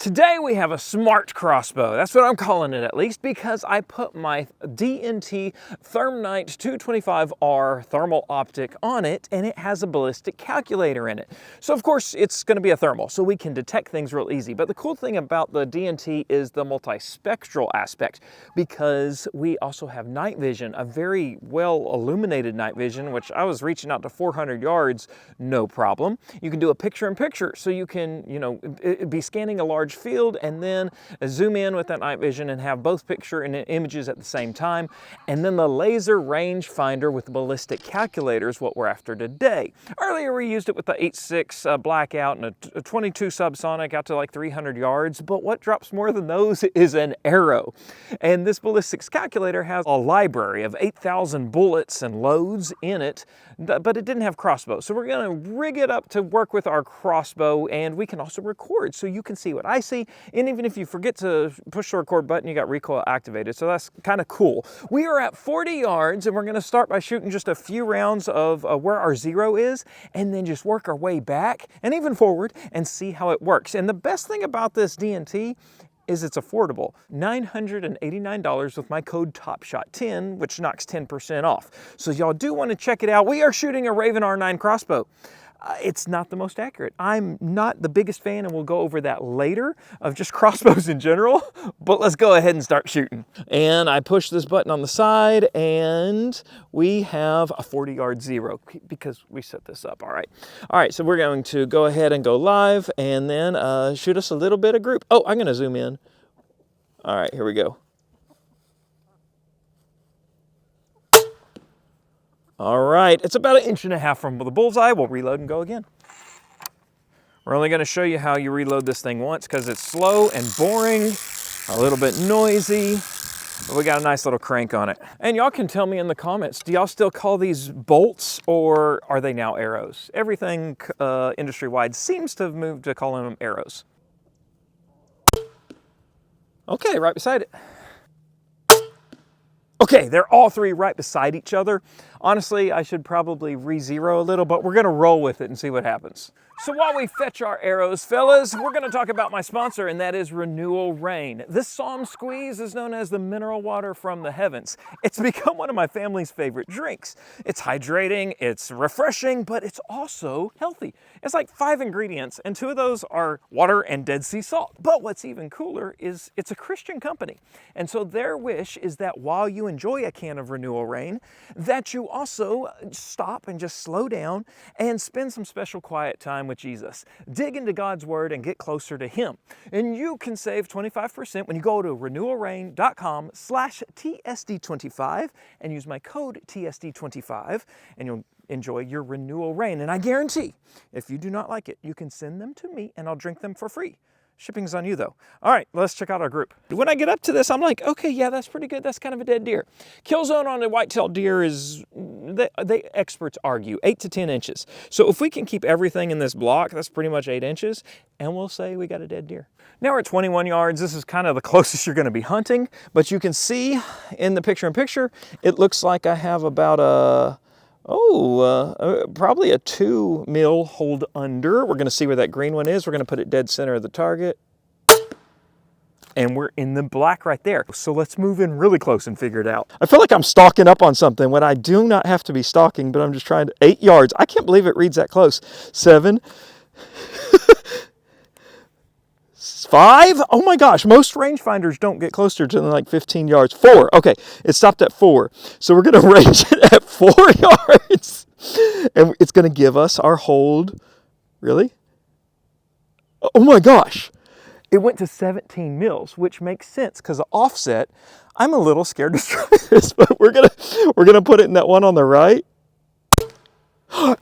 Today we have a smart crossbow. That's what I'm calling it, at least, because I put my DNT Thermnight 225R thermal optic on it, and it has a ballistic calculator in it. So of course it's going to be a thermal, so we can detect things real easy. But the cool thing about the DNT is the multispectral aspect, because we also have night vision, a very well illuminated night vision, which I was reaching out to 400 yards, no problem. You can do a picture-in-picture, so you can, be scanning a large field and then zoom in with that night vision and have both picture and images at the same time. And then the laser rangefinder with the ballistic calculator is what we're after today. Earlier we used it with the 8.6 blackout and a 22 subsonic out to like 300 yards, but what drops more than those is an arrow. And this ballistics calculator has a library of 8,000 bullets and loads in it, but it didn't have crossbow. So we're gonna rig it up to work with our crossbow, and we can also record so you can see what I see, and even if you forget to push the record button, you got recoil activated, so that's kind of cool. We are at 40 yards, and we're going to start by shooting just a few rounds of where our zero is, and then just work our way back and even forward and see how it works. And the best thing about this DNT is it's affordable. $989 with my code topshot10, which knocks 10% off. So y'all do want to check it out. We are shooting a Ravin R9 crossbow. It's not the most accurate. I'm not the biggest fan, and we'll go over that later, of just crossbows in general, but let's go ahead and start shooting. And I push this button on the side, and we have a 40-yard zero because we set this up. All right, so we're going to go ahead and go live, and then shoot us a little bit of group. Oh, I'm gonna zoom in. All right, here we go. All right, it's about 1.5 inches from the bullseye. We'll reload and go again. We're only gonna show you how you reload this thing once because it's slow and boring, a little bit noisy, but we got a nice little crank on it. And y'all can tell me in the comments, do y'all still call these bolts or are they now arrows? Everything industry-wide seems to have moved to calling them arrows. Okay, right beside it. Okay, they're all three right beside each other. Honestly, I should probably re-zero a little, but we're gonna roll with it and see what happens. So while we fetch our arrows, fellas, we're gonna talk about my sponsor, and that is Renewal Rain. This Psalm Squeeze is known as the mineral water from the heavens. It's become one of my family's favorite drinks. It's hydrating, it's refreshing, but it's also healthy. It's like 5 ingredients, and 2 of those are water and Dead Sea salt. But what's even cooler is it's a Christian company. And so their wish is that while you enjoy a can of Renewal Rain, that you also stop and just slow down and spend some special quiet time with Jesus. Dig into God's Word and get closer to Him. And you can save 25% when you go to renewalrain.com/TSD25 and use my code TSD25, and you'll enjoy your Renewal Rain. And I guarantee, if you do not like it, you can send them to me and I'll drink them for free. Shipping's on you though. All right, let's check out our group. When I get up to this, I'm like, okay, yeah, that's pretty good. That's kind of a dead deer. Kill zone on a white-tailed deer is, they experts argue, 8 to 10 inches. So if we can keep everything in this block, that's pretty much 8 inches, and we'll say we got a dead deer. Now we're at 21 yards. This is kind of the closest you're gonna be hunting, but you can see in the picture-in-picture, it looks like I have about probably a 2 mil hold under. We're gonna see where that green one is. We're gonna put it dead center of the target. And we're in the black right there. So let's move in really close and figure it out. I feel like I'm stalking up on something when I do not have to be stalking, but I'm just trying to, 8 yards. I can't believe it reads that close. 7, 5, oh my gosh, most rangefinders don't get closer to like 15 yards. 4, okay, it stopped at 4. So we're gonna range it at 4 yards. And it's gonna give us our hold, really? Oh my gosh. It went to 17 mils, which makes sense because the offset, I'm a little scared to try this, but we're gonna put it in that one on the right.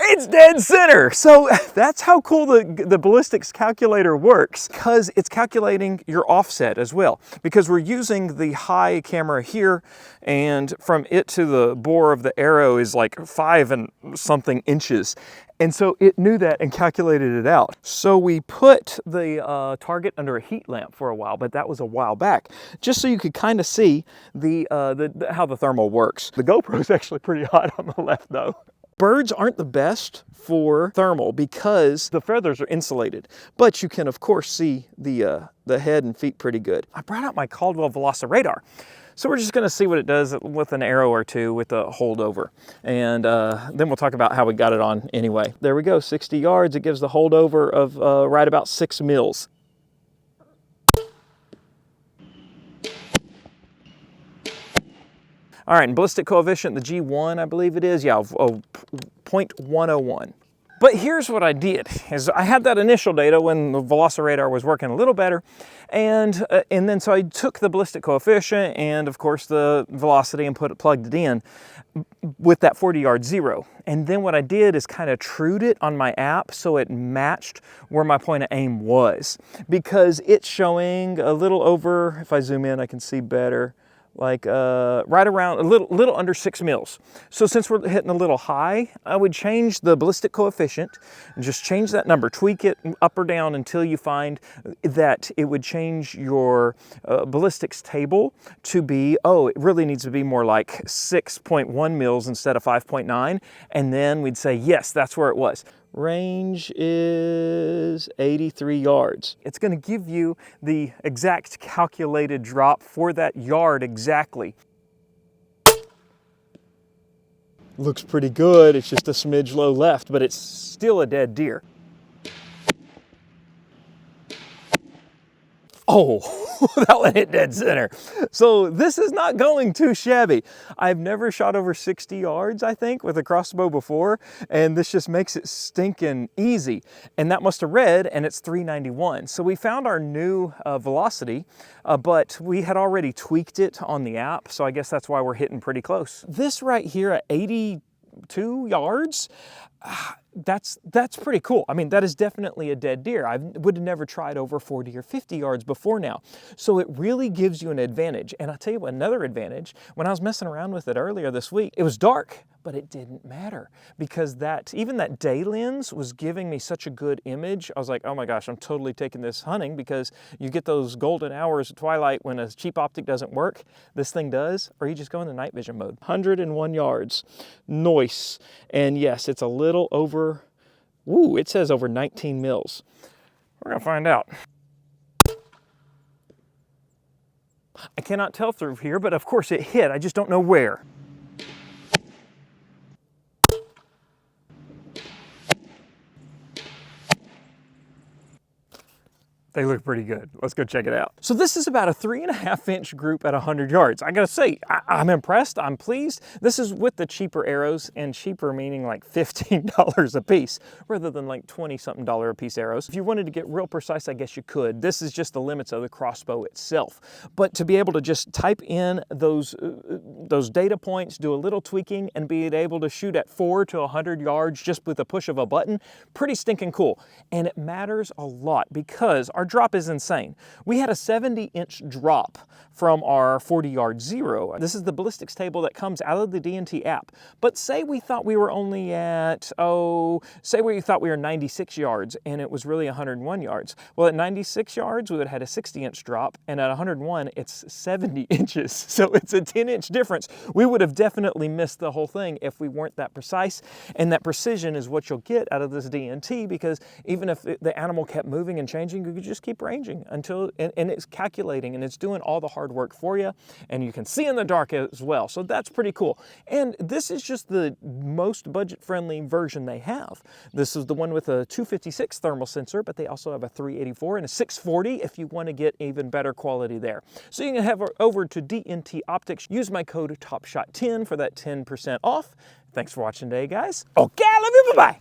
It's dead center. So that's how cool the ballistics calculator works, because it's calculating your offset as well, because we're using the high camera here, and from it to the bore of the arrow is like 5 and something inches. And so it knew that and calculated it out. So we put the target under a heat lamp for a while, but that was a while back, just so you could kind of see how the thermal works. The GoPro is actually pretty hot on the left though. Birds aren't the best for thermal because the feathers are insulated, but you can of course see the head and feet pretty good. I brought out my Caldwell Velociradar. So we're just gonna see what it does with an arrow or two with a holdover. And then we'll talk about how we got it on anyway. There we go, 60 yards. It gives the holdover of right about 6 mils. All right, and ballistic coefficient, the G1, I believe it is, yeah, 0.101. But here's what I did, is I had that initial data when the Velociradar was working a little better, and then so I took the ballistic coefficient and of course the velocity and plugged it in with that 40-yard zero. And then what I did is kind of trued it on my app so it matched where my point of aim was. Because it's showing a little over, if I zoom in I can see better, like right around a little under 6 mils. So since we're hitting a little high, I would change the ballistic coefficient and just change that number, tweak it up or down until you find that it would change your ballistics table to be, oh, it really needs to be more like 6.1 mils instead of 5.9. And then we'd say, yes, that's where it was. Range is 83 yards. It's going to give you the exact calculated drop for that yard exactly. Looks pretty good. It's just a smidge low left, but it's still a dead deer. Oh, that one hit dead center. So this is not going too shabby. I've never shot over 60 yards, I think, with a crossbow before, and this just makes it stinking easy. And that must have read, and it's 391. So we found our new velocity, but we had already tweaked it on the app, so I guess that's why we're hitting pretty close. This right here at 82 yards, that's pretty cool. I mean, that is definitely a dead deer. I would have never tried over 40 or 50 yards before now. So it really gives you an advantage. And I'll tell you what, another advantage, when I was messing around with it earlier this week, it was dark, but it didn't matter because even that day lens was giving me such a good image. I was like, oh my gosh, I'm totally taking this hunting because you get those golden hours at twilight when a cheap optic doesn't work. This thing does, or you just go into night vision mode. 101 yards, nice. And yes, it's a little over, ooh, it says over 19 mils. We're gonna find out. I cannot tell through here, but of course it hit. I just don't know where. They look pretty good. Let's go check it out. So this is about a 3.5-inch group at 100 yards. I gotta say, I'm impressed, I'm pleased. This is with the cheaper arrows, and cheaper meaning like $15 a piece, rather than like $20-something a piece arrows. If you wanted to get real precise, I guess you could. This is just the limits of the crossbow itself. But to be able to just type in those data points, do a little tweaking, and be able to shoot at 4 to 100 yards just with a push of a button, pretty stinking cool. And it matters a lot because our drop is insane. We had a 70-inch drop from our 40-yard zero. This is the ballistics table that comes out of the DNT app. But say we thought we were only at, say we thought we were 96 yards and it was really 101 yards. Well, at 96 yards, we would have had a 60-inch drop, and at 101, it's 70 inches. So it's a 10-inch difference. We would have definitely missed the whole thing if we weren't that precise. And that precision is what you'll get out of this DNT, because even if the animal kept moving and changing, you could just keep ranging until, and it's calculating and it's doing all the hard work for you, and you can see in the dark as well. So that's pretty cool. And this is just the most budget-friendly version they have. This is the one with a 256 thermal sensor, but they also have a 384 and a 640 if you want to get even better quality there. So you can head over to DNT Optics, use my code TOPSHOT10 for that 10% off. Thanks for watching today, guys. Okay, I love you, bye-bye.